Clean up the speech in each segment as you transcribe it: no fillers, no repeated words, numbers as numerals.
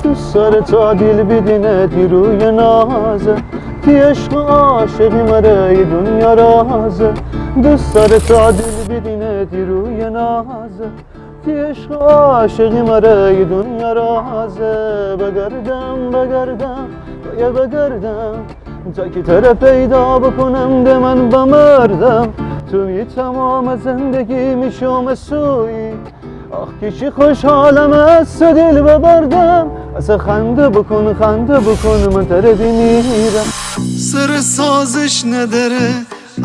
دوست داره تا دل بدینه روی نازه که عشق عاشقی مره ی دنیا رازه دوست داره تا دل بدینه روی نازه که عشق عاشقی مره ی دنیا رازه بگردم تا که تره پیدا بکنم ده من بمردم توی تمام زندگی میشم سوی آخ که چی خوشحالم از تو دل ببردم از خنده بکن من تره میمیرم سر سازش نداره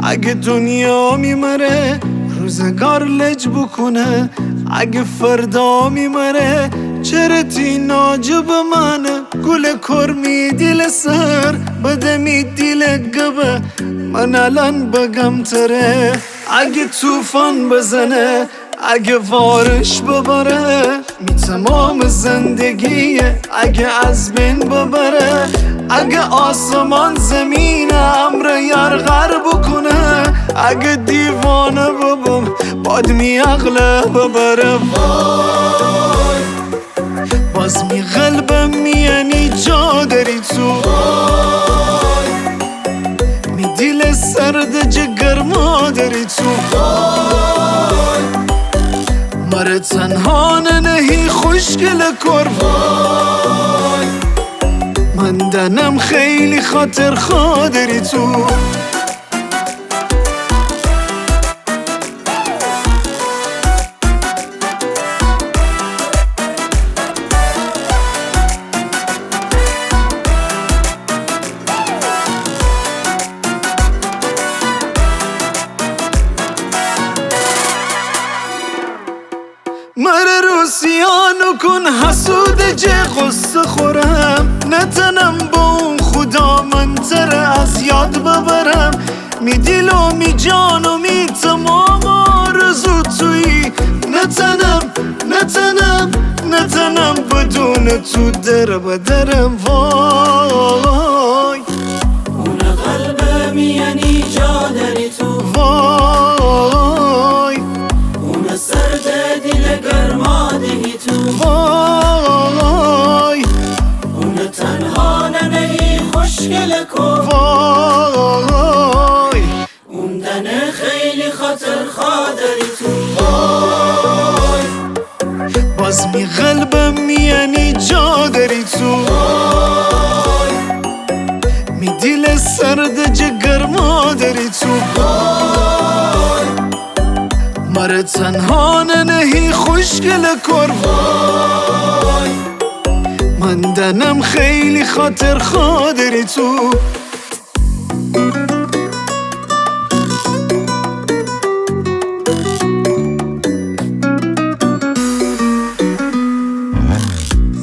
اگه دنیا میمره روزگار لج بکنه اگه فردا میمره چرتی ناجب منه گل کرمی دل سر بده می دل گبه من الان بگم تره اگه توفان بزنه اگه وارش ببره می تمام زندگیه اگه از بین ببره اگه آسمان زمین امر یرغر بکنه اگه دیوانه ببم باد می عقله ببره وای باز می قلبم میانی جا داری تو وای می دل سرد جگر ما داری تو وای مره تنها نهی خوشگل کر وای من دنم خیلی خاطر خادری تو مره روسیانو کن حسود جه قصه خورم نتنم با اون خدا من تره از یاد ببرم می دل و می جان و می تمام آرزو تویی نتنم بدون تو در بدرم وای اون قلبم یعنی جا داری تو وای اون سرد دل گرما دهی تو وای اون تنها ننهی خوشگل کن وای اون دنه خیلی خاطر خادری تو وای باز می قلبم میانی جا داری تو وای می دل سرد جگر ما داری تو وای مره تنها نهی خوشگل کر وای من دنم خیلی خاطر خادری تو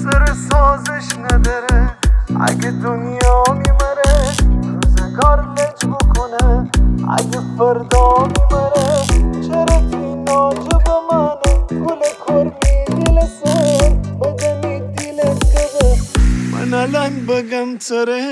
سر سازش نداره اگه دنیا میمره روزگار لج بکنه اگه فردا میمره چرا تی ناجب منه گل کرمی دل سر بده می دل گبه من الان بگم تره